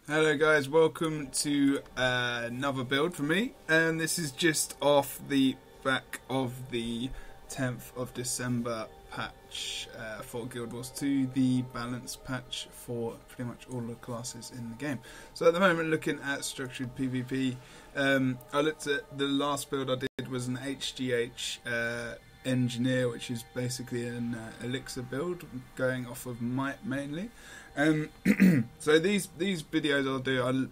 Hello guys, welcome to another build for me, and this is just off the back of the 10th of December patch for Guild Wars 2, the balance patch for pretty much all the classes in the game. So at the moment, looking at structured PvP, I looked at the last build I did was an HGH engineer, which is basically an elixir build going off of might mainly. So these videos I'll do, I'll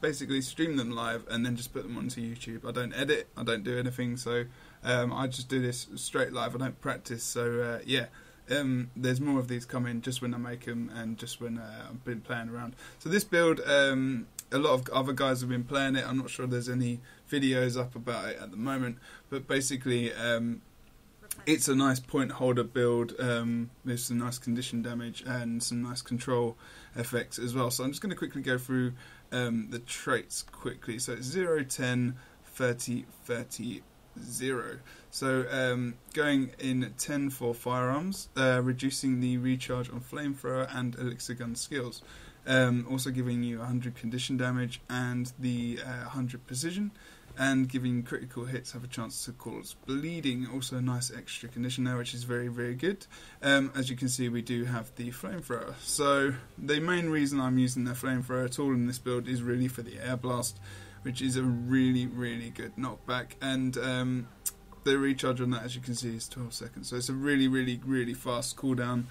basically stream them live and then just put them onto YouTube. I don't edit, I don't do anything, so I just do this straight live. I don't practice, so yeah. There's more of these coming just when I make them and just when I've been playing around. So this build, a lot of other guys have been playing it. I'm not sure there's any videos up about it at the moment, but basically it's a nice point holder build with some nice condition damage and some nice control effects as well. So I'm just going to quickly go through the traits quickly. So it's 0, 10, 30, 30, 0. So going in 10 for firearms, reducing the recharge on flamethrower and elixir gun skills. Also giving you 100 condition damage and the 100 precision. And giving critical hits have a chance to cause bleeding. Also a nice extra condition there, which is very, very good. As you can see, we do have the flamethrower. So the main reason I'm using the flamethrower at all in this build is really for the air blast, which is a really, really good knockback. And the recharge on that, as you can see, is 12 seconds. So it's a really, really, really fast cooldown.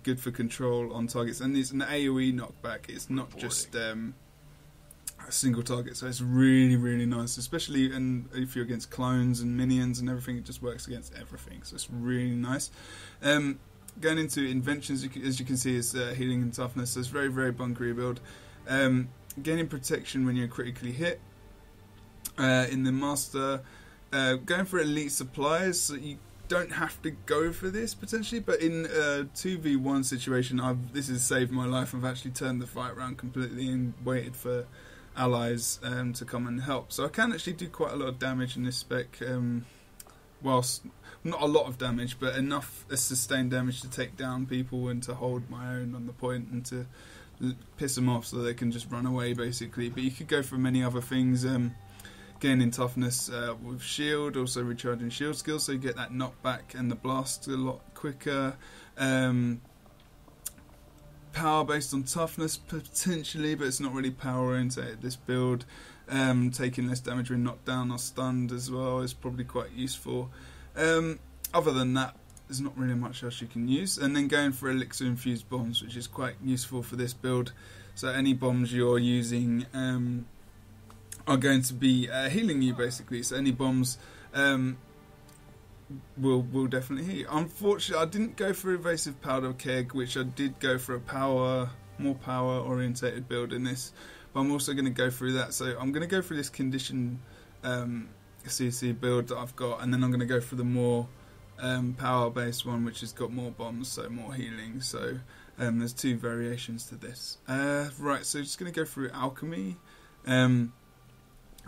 Good for control on targets. And it's an AoE knockback. It's not just a single target, so it's really, really nice, especially if you're against clones and minions and everything. It just works against everything, so it's really nice. Going into inventions, as you can see, is healing and toughness, so it's very, very bunkery build. Gaining protection when you're critically hit. In the master, going for elite supplies, so you don't have to go for this potentially, but in a 2v1 situation, this has saved my life. I've actually turned the fight around completely and waited for allies to come and help. So I can actually do quite a lot of damage in this spec, whilst not a lot of damage, but enough sustained damage to take down people and to hold my own on the point and to piss them off so they can just run away basically. But you could go for many other things. Gaining toughness with shield, also recharging shield skills, so you get that knockback and the blast a lot quicker. Power based on toughness potentially, but it's not really power oriented, this build. Taking less damage when knocked down or stunned as well is probably quite useful. Other than that, there's not really much else you can use. And then going for elixir infused bombs, which is quite useful for this build. So any bombs you're using are going to be healing you basically. So any bombs will definitely heal you. Unfortunately, I didn't go for evasive powder keg, which I did go for a more power orientated build in this, but I'm also going to go through that. So I'm going to go through this condition CC build that I've got, and then I'm going to go for the more power based one, which has got more bombs, so more healing. So there's two variations to this. Right, so just going to go through alchemy.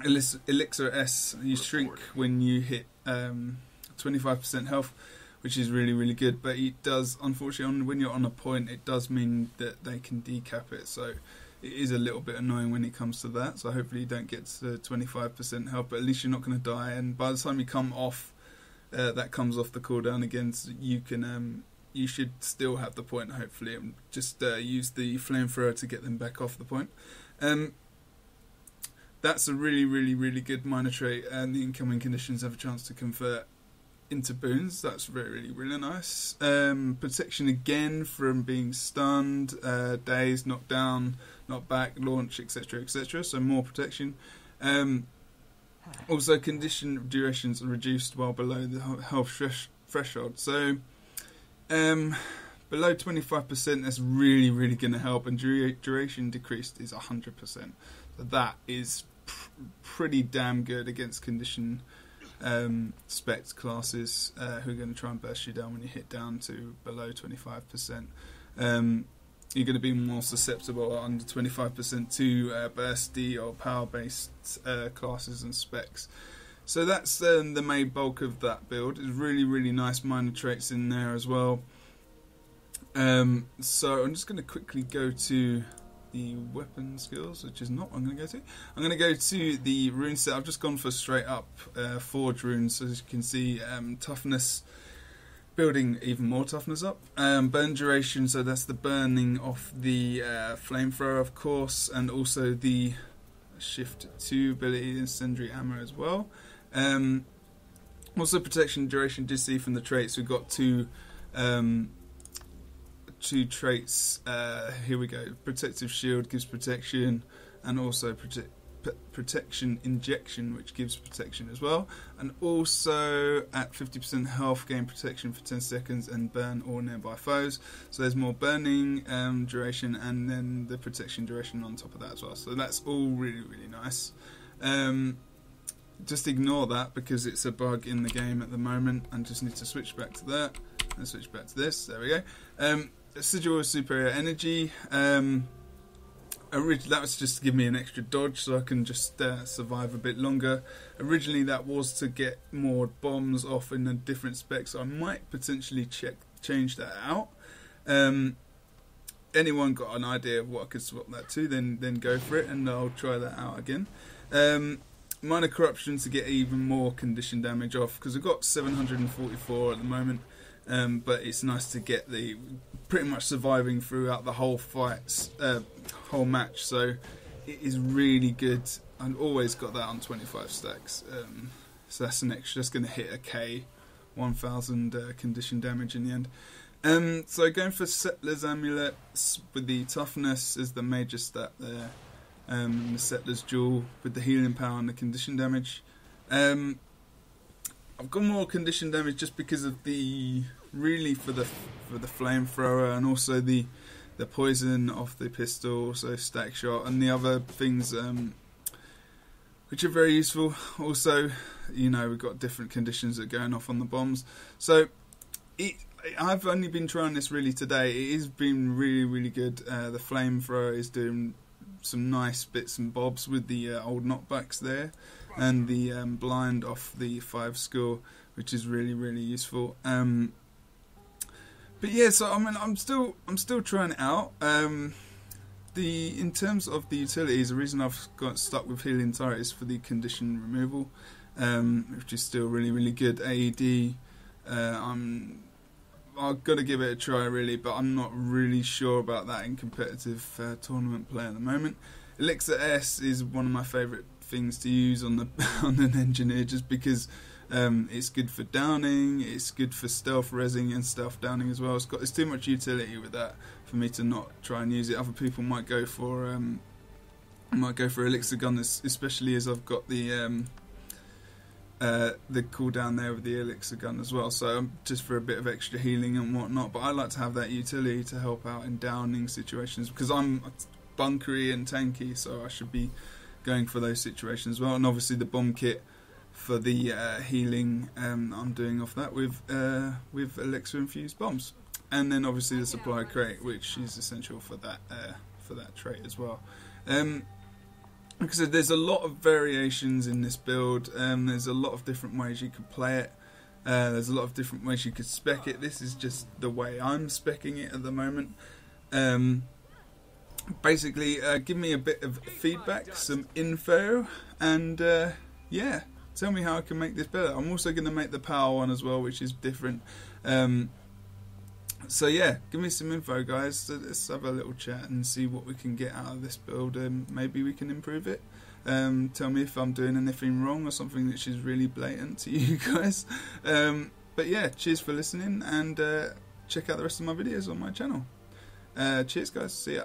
Elixir S, you shrink when you hit 25% health, which is really, really good, but it does, unfortunately, when you're on a point, it does mean that they can decap it, so it is a little bit annoying when it comes to that. So hopefully you don't get to 25% health, but at least you're not going to die, and by the time you come off, that comes off the cooldown again, so you can you should still have the point, hopefully, and just use the flamethrower to get them back off the point. That's a really, really, really good minor trait, and the incoming conditions have a chance to convert into boons. That's really, really nice. Protection again from being stunned, dazed, knocked down, knocked back, launch, etc., etc. So more protection. Also, condition durations are reduced while below the health threshold. So below 25%, that's really, really going to help, and duration decreased is 100%. So that is pretty damn good against condition spec classes who are going to try and burst you down when you hit down to below 25%. You're going to be more susceptible under 25% to bursty or power based classes and specs. So that's the main bulk of that build. It's really, really nice minor traits in there as well. So I'm just going to quickly go to the weapon skills, which is not what I'm going to go to. I'm going to go to the rune set. I've just gone for straight up forge runes, so as you can see, toughness, building even more toughness up. Burn duration, so that's the burning of the flamethrower, of course, and also the shift 2 ability, incendiary ammo as well. Also protection duration, did see from the traits we've got two traits. Here we go. Protective shield gives protection, and also protection injection, which gives protection as well. And also at 50% health, gain protection for 10 seconds and burn all nearby foes. So there's more burning duration, and then the protection duration on top of that as well. So that's all really, really nice. Just ignore that because it's a bug in the game at the moment, and just need to switch back to that and switch back to this. There we go. Sigil of superior energy. That was just to give me an extra dodge so I can just survive a bit longer. Originally that was to get more bombs off in a different spec, so I might potentially change that out. Anyone got an idea of what I could swap that to, then go for it, and I'll try that out again. Minor corruption to get even more condition damage off, because I've got 744 at the moment. But it's nice to get the pretty much surviving throughout the whole whole match. So it is really good. I've always got that on 25 stacks. So that's an extra. That's going to hit a K, 1000 condition damage in the end. So going for Settler's Amulets with the toughness is the major stat there. The Settler's Jewel with the healing power and the condition damage. I've got more condition damage just because of the for the flamethrower, and also the poison of the pistol, so stack shot, and the other things which are very useful. Also, we've got different conditions that are going off on the bombs. So I've only been trying this really today. It has been really, really good. The flamethrower is doing some nice bits and bobs with the old knockbacks there, and the blind off the 5 score, which is really, really useful. But yeah, so I mean, I'm still trying it out. In terms of the utilities, the reason I've got stuck with healing turret is for the condition removal, which is still really, really good. AED, I've got to give it a try really, but I'm not really sure about that in competitive tournament play at the moment. Elixir S is one of my favourite things to use on an engineer, just because it's good for downing, it's good for stealth resing and stealth downing as well. It's too much utility with that for me to not try and use it. Other people might go for elixir gun, especially as I've got the cooldown there with the elixir gun as well, so just for a bit of extra healing and whatnot. But I like to have that utility to help out in downing situations, because I'm bunkery and tanky, so I should be going for those situations as well. And obviously the bomb kit for the healing, I'm doing off that with elixir infused bombs, and then obviously the supply crate, which is essential for that trait as well. Like I said, there's a lot of variations in this build. There's a lot of different ways you could play it. There's a lot of different ways you could spec it. This is just the way I'm speccing it at the moment. Basically, give me a bit of feedback, some info, and yeah, tell me how I can make this better. I'm also going to make the power one as well, which is different. So yeah, give me some info, guys. So let's have a little chat and see what we can get out of this build. Maybe we can improve it. Tell me if I'm doing anything wrong or something which is really blatant to you guys. But yeah, cheers for listening, and check out the rest of my videos on my channel. Cheers, guys. See ya.